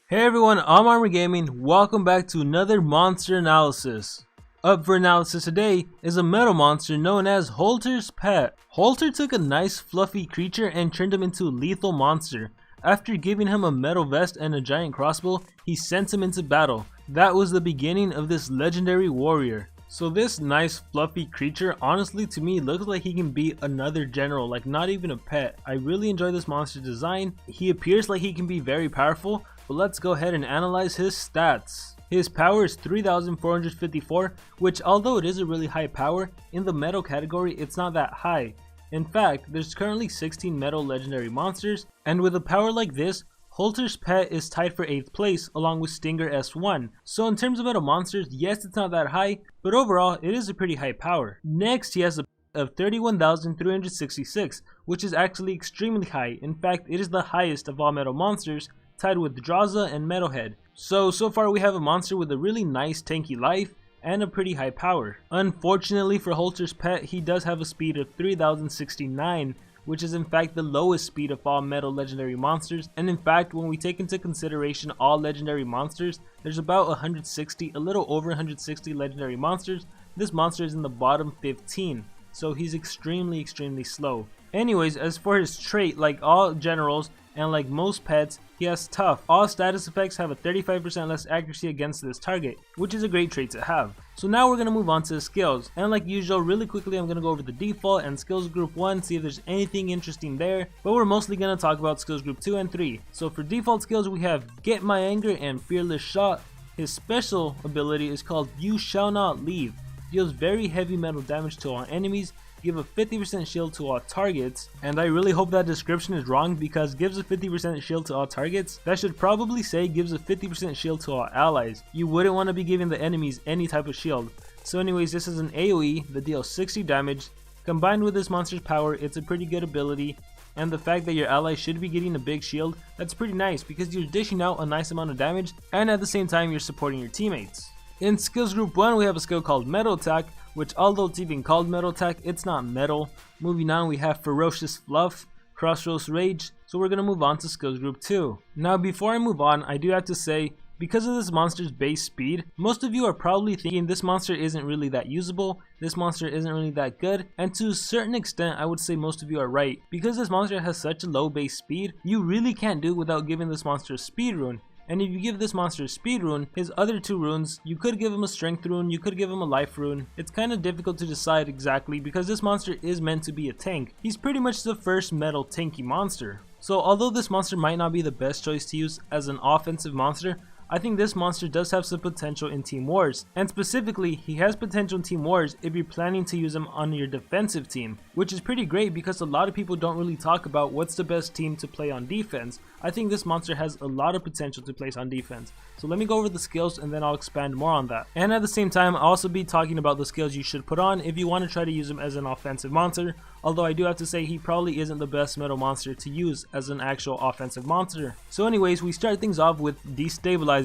Hey everyone, I'm ArmorGaming. Welcome back to another monster analysis. Up for analysis today is a metal monster known as Holter's pet. Holter took a nice fluffy creature and turned him into a lethal monster. After giving him a metal vest and a giant crossbow, he sent him into battle. That was the beginning of this legendary warrior. So this nice fluffy creature honestly to me looks like he can be another general, like not even a pet. I really enjoy this monster design. He appears like he can be very powerful, but let's go ahead and analyze his stats. His power is 3454, which although it is a really high power, in the metal category it's not that high. In fact, there's currently 16 metal legendary monsters, and with a power like this, Holter's pet is tied for 8th place along with Stinger S1. So in terms of metal monsters, yes, it's not that high, but overall it is a pretty high power. Next, he has a of 31,366, which is actually extremely high. In fact, it is the highest of all metal monsters, tied with Draza and Metalhead. So far we have a monster with a really nice tanky life and a pretty high power. Unfortunately for Holter's pet, he does have a speed of 3069, which is in fact the lowest speed of all metal legendary monsters. And in fact, when we take into consideration all legendary monsters, there's about a little over 160 legendary monsters. This monster is in the bottom 15, so he's extremely slow. Anyways, as for his trait, like all generals and like most pets, he has tough. All status effects have a 35% less accuracy against this target, which is a great trait to have. So now we're going to move on to the skills, and like usual, really quickly I'm going to go over the default and skills group 1, see if there's anything interesting there, but we're mostly going to talk about skills group 2 and 3. So for default skills we have Get My Anger and Fearless Shot. His special ability is called You Shall Not Leave. Deals very heavy metal damage to all enemies, give a 50% shield to all targets, and I really hope that description is wrong because gives a 50% shield to all targets. That should probably say gives a 50% shield to all allies. You wouldn't want to be giving the enemies any type of shield. So anyways, this is an AoE that deals 60 damage. Combined with this monster's power, it's a pretty good ability, and the fact that your allies should be getting a big shield, that's pretty nice because you're dishing out a nice amount of damage and at the same time you're supporting your teammates. In skills group 1 we have a skill called Metal Attack, which although it's even called Metal Attack, it's not metal. Moving on, we have Ferocious Fluff, Crossroads Rage, so we're going to move on to skills group 2. Now before I move on, I do have to say, because of this monster's base speed, most of you are probably thinking this monster isn't really that usable, this monster isn't really that good, and to a certain extent I would say most of you are right. Because this monster has such a low base speed, you really can't do without giving this monster a speed rune. And if you give this monster a speed rune, his other 2 runes, you could give him a strength rune, you could give him a life rune. It's kind of difficult to decide exactly because this monster is meant to be a tank. He's pretty much the first metal tanky monster. So although this monster might not be the best choice to use as an offensive monster, I think this monster does have some potential in Team Wars, and specifically he has potential in Team Wars if you're planning to use him on your defensive team, which is pretty great because a lot of people don't really talk about what's the best team to play on defense. I think this monster has a lot of potential to place on defense. So let me go over the skills and then I'll expand more on that. And at the same time I'll also be talking about the skills you should put on if you want to try to use him as an offensive monster, although I do have to say he probably isn't the best metal monster to use as an actual offensive monster. So anyways, we start things off with Destabilizer.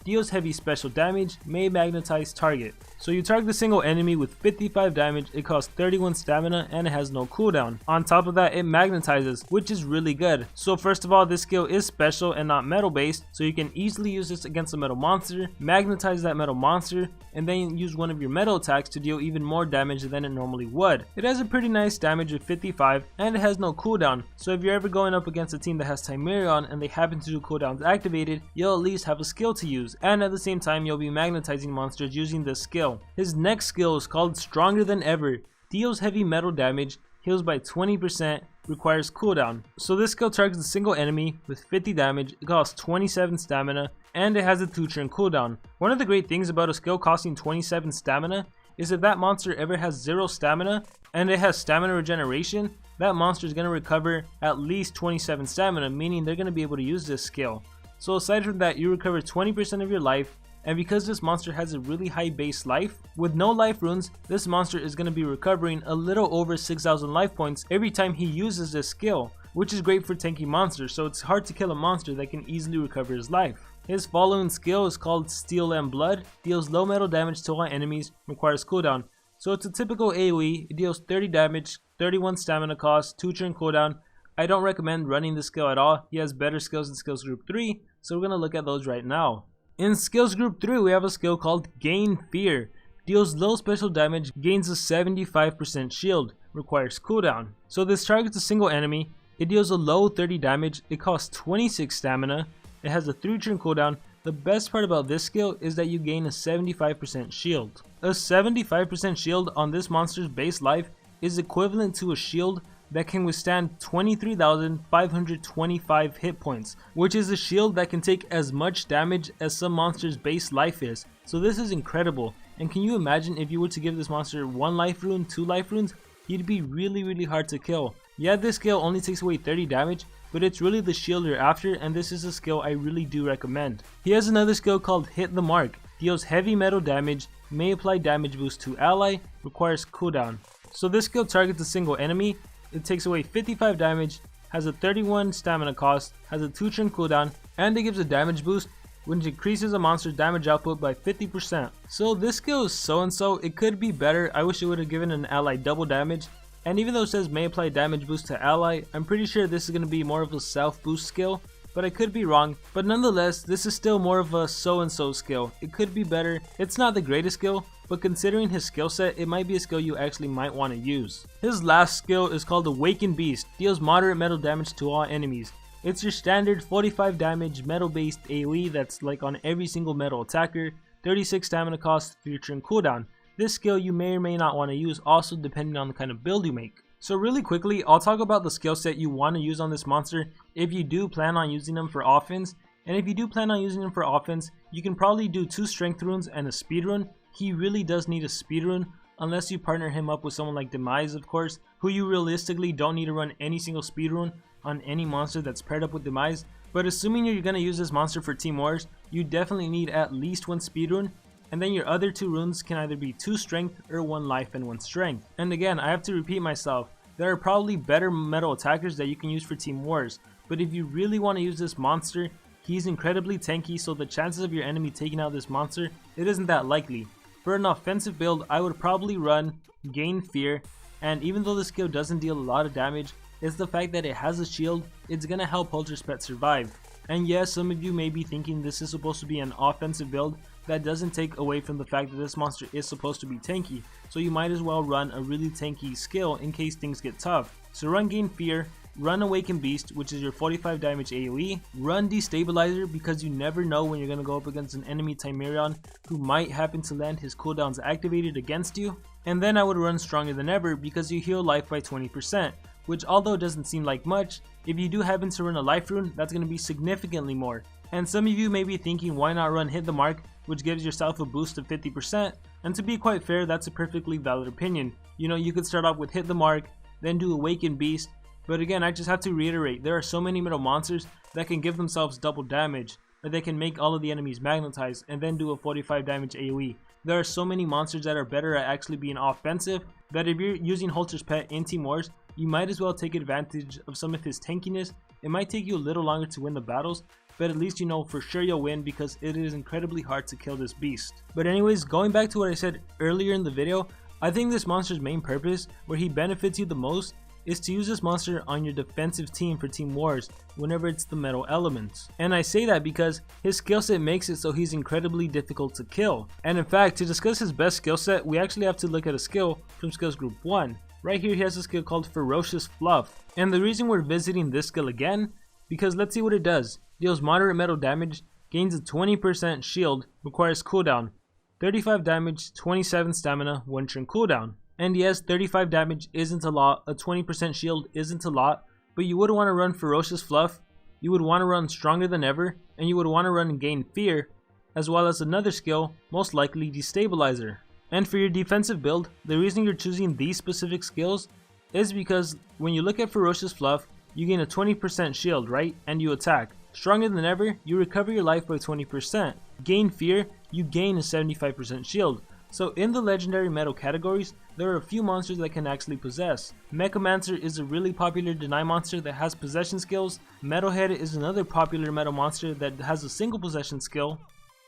Deals heavy special damage, may magnetize target. So you target a single enemy with 55 damage, it costs 31 stamina, and it has no cooldown. On top of that, it magnetizes, which is really good. So first of all, this skill is special and not metal based, so you can easily use this against a metal monster, magnetize that metal monster, and then use one of your metal attacks to deal even more damage than it normally would. It has a pretty nice damage of 55, and it has no cooldown, so if you're ever going up against a team that has Timerion and they happen to do cooldowns activated, you'll at least have a skill to use, and at the same time you'll be magnetizing monsters using this skill. His next skill is called Stronger Than Ever. Deals heavy metal damage, heals by 20%, requires cooldown. So this skill targets a single enemy with 50 damage, it costs 27 stamina, and it has a 2-turn cooldown. One of the great things about a skill costing 27 stamina is if that monster ever has 0 stamina and it has stamina regeneration, that monster is going to recover at least 27 stamina, meaning they're going to be able to use this skill. So aside from that, you recover 20% of your life, and because this monster has a really high base life, with no life runes, this monster is going to be recovering a little over 6,000 life points every time he uses this skill, which is great for tanky monsters, so it's hard to kill a monster that can easily recover his life. His following skill is called Steel and Blood, deals low metal damage to all enemies, requires cooldown. So it's a typical AoE, it deals 30 damage, 31 stamina cost, 2-turn cooldown, I don't recommend running this skill at all. He has better skills in skills group 3, so we're going to look at those right now. In skills group 3 we have a skill called Gain Fear. Deals low special damage, gains a 75% shield, requires cooldown. So this targets a single enemy, it deals a low 30 damage, it costs 26 stamina, it has a 3-turn cooldown. The best part about this skill is that you gain a 75% shield. A 75% shield on this monster's base life is equivalent to a shield that can withstand 23,525 hit points, which is a shield that can take as much damage as some monster's base life is. So this is incredible. And can you imagine if you were to give this monster 1 life rune, 2 life runes, he'd be really hard to kill. Yeah, this skill only takes away 30 damage, but it's really the shield you're after, and this is a skill I really do recommend. He has another skill called Hit the Mark. Deals heavy metal damage, may apply damage boost to ally, requires cooldown. So this skill targets a single enemy, it takes away 55 damage, has a 31 stamina cost, has a 2-turn cooldown, and it gives a damage boost which increases a monster's damage output by 50%. So this skill is so-and-so, it could be better. I wish it would have given an ally double damage. And even though it says may apply damage boost to ally, I'm pretty sure this is going to be more of a self boost skill, but I could be wrong. But nonetheless, this is still more of a so-and-so skill. It could be better. It's not the greatest skill, but considering his skill set, it might be a skill you actually might want to use. His last skill is called Awakened Beast. Deals moderate metal damage to all enemies. It's your standard 45 damage metal based AoE that's like on every single metal attacker, 36 stamina cost, 3-turn cooldown. This skill you may or may not want to use, also depending on the kind of build you make. So really quickly, I'll talk about the skill set you want to use on this monster if you do plan on using them for offense. And if you do plan on using them for offense, you can probably do 2 strength runes and a speed rune. He really does need a speed rune, unless you partner him up with someone like Demise, of course, who you realistically don't need to run any single speed rune on any monster that's paired up with Demise. But assuming you're going to use this monster for Team Wars, you definitely need at least 1 speed rune, and then your other 2 runes can either be 2 strength or 1 life and 1 strength. And again, I have to repeat myself, there are probably better metal attackers that you can use for Team Wars, but if you really want to use this monster, he's incredibly tanky, so the chances of your enemy taking out this monster, it isn't that likely. For an offensive build, I would probably run Gain Fear, and even though this skill doesn't deal a lot of damage, it's the fact that it has a shield, it's gonna help Holter's pet survive. And yes, some of you may be thinking this is supposed to be an offensive build. That doesn't take away from the fact that this monster is supposed to be tanky, so you might as well run a really tanky skill in case things get tough. So run Gain Fear, run Awakened Beast, which is your 45 damage AoE, run Destabilizer because you never know when you're going to go up against an enemy Timerion who might happen to land his cooldowns activated against you, and then I would run Stronger Than Ever because you heal life by 20%, which although doesn't seem like much, if you do happen to run a life rune, that's going to be significantly more. And some of you may be thinking, why not run Hit the Mark, which gives yourself a boost of 50%, and to be quite fair, that's a perfectly valid opinion. You know, you could start off with Hit the Mark, then do Awakened Beast, but again, I just have to reiterate, there are so many metal monsters that can give themselves double damage, or they can make all of the enemies magnetized and then do a 45 damage AoE. There are so many monsters that are better at actually being offensive that if you're using Holter's pet in Team Wars, you might as well take advantage of some of his tankiness. It might take you a little longer to win the battles, but at least you know for sure you'll win because it is incredibly hard to kill this beast. But anyways, going back to what I said earlier in the video, I think this monster's main purpose, where he benefits you the most, is to use this monster on your defensive team for Team Wars whenever it's the metal elements. And I say that because his skill set makes it so he's incredibly difficult to kill. And in fact, to discuss his best skill set, we actually have to look at a skill from skills group 1. Right here he has a skill called Ferocious Fluff. And the reason we're visiting this skill again, because let's see what it does. Deals moderate metal damage, gains a 20% shield, requires cooldown, 35 damage, 27 stamina, 1-turn cooldown. And yes, 35 damage isn't a lot, a 20% shield isn't a lot, but you would want to run Ferocious Fluff, you would want to run Stronger Than Ever, and you would want to run Gain Fear, as well as another skill, most likely Destabilizer. And for your defensive build, the reason you're choosing these specific skills is because when you look at Ferocious Fluff, you gain a 20% shield, right? And you attack. Stronger Than Ever, you recover your life by 20%. Gain Fear, you gain a 75% shield. So in the legendary metal categories, there are a few monsters that can actually possess. Mechamancer is a really popular deny monster that has possession skills. Metalhead is another popular metal monster that has a single possession skill.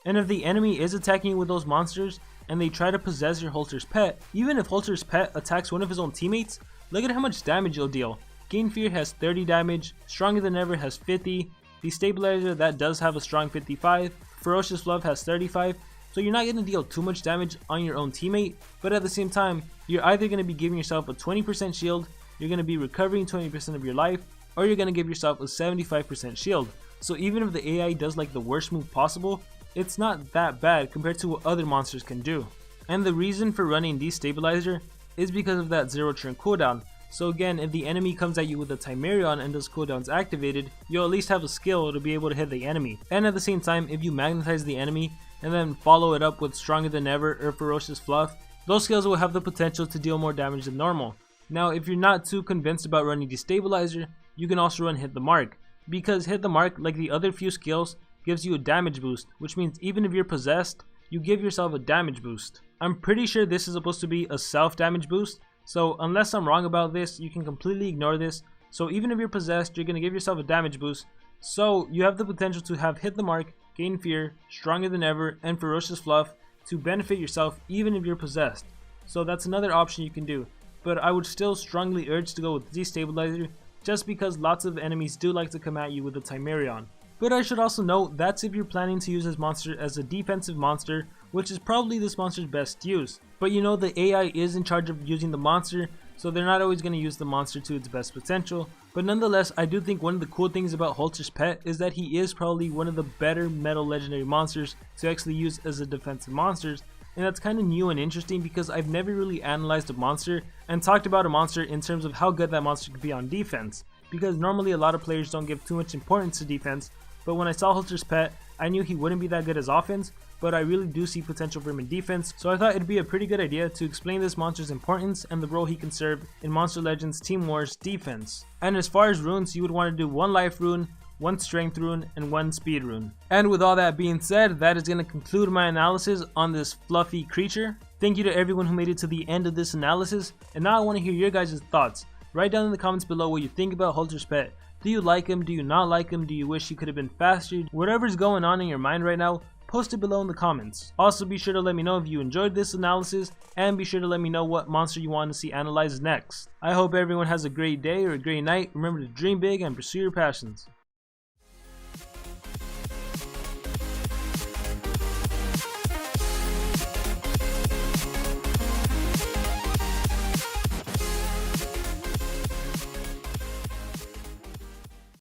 And if the enemy is attacking you with those monsters and they try to possess your Holter's pet, even if Holter's pet attacks one of his own teammates, look at how much damage you'll deal. Gain Fear has 30 damage, Stronger Than Ever has 50, Destabilizer that does have a strong 55, Ferocious Fluff has 35, so you're not going to deal too much damage on your own teammate, but at the same time, you're either going to be giving yourself a 20% shield, you're going to be recovering 20% of your life, or you're going to give yourself a 75% shield. So even if the AI does like the worst move possible, it's not that bad compared to what other monsters can do. And the reason for running Destabilizer is because of that 0 turn cooldown. So again, if the enemy comes at you with a Timerion and those cooldowns activated, you'll at least have a skill to be able to hit the enemy. And at the same time, if you magnetize the enemy and then follow it up with Stronger Than Ever or Ferocious Fluff, those skills will have the potential to deal more damage than normal. Now if you're not too convinced about running Destabilizer, you can also run Hit the Mark, because Hit the Mark, like the other few skills, gives you a damage boost, which means even if you're possessed, you give yourself a damage boost. I'm pretty sure this is supposed to be a self damage boost, so unless I'm wrong about this, you can completely ignore this. So even if you're possessed, you're going to give yourself a damage boost, so you have the potential to have Hit the Mark, Gain Fear, Stronger Than Ever, and Ferocious Fluff to benefit yourself even if you're possessed. So that's another option you can do, but I would still strongly urge to go with Destabilizer, just because lots of enemies do like to come at you with a Timerion. But I should also note that's if you're planning to use this monster as a defensive monster, which is probably this monster's best use. But you know, the AI is in charge of using the monster, so they're not always going to use the monster to its best potential. But nonetheless, I do think one of the cool things about Holter's pet is that he is probably one of the better metal legendary monsters to actually use as a defensive monsters. And that's kind of new and interesting because I've never really analyzed a monster and talked about a monster in terms of how good that monster could be on defense. Because normally a lot of players don't give too much importance to defense, but when I saw Holter's pet, I knew he wouldn't be that good as offense, but I really do see potential for him in defense, so I thought it'd be a pretty good idea to explain this monster's importance and the role he can serve in Monster Legends Team War's defense. And as far as runes, you would want to do 1 life rune, 1 strength rune, and 1 speed rune. And with all that being said, that is going to conclude my analysis on this fluffy creature. Thank you to everyone who made it to the end of this analysis, and now I want to hear your guys' thoughts. Write down in the comments below what you think about Holter's pet. Do you like him? Do you not like him? Do you wish he could have been faster? Whatever's going on in your mind right now, post it below in the comments. Also be sure to let me know if you enjoyed this analysis, and be sure to let me know what monster you want to see analyzed next. I hope everyone has a great day or a great night. Remember to dream big and pursue your passions.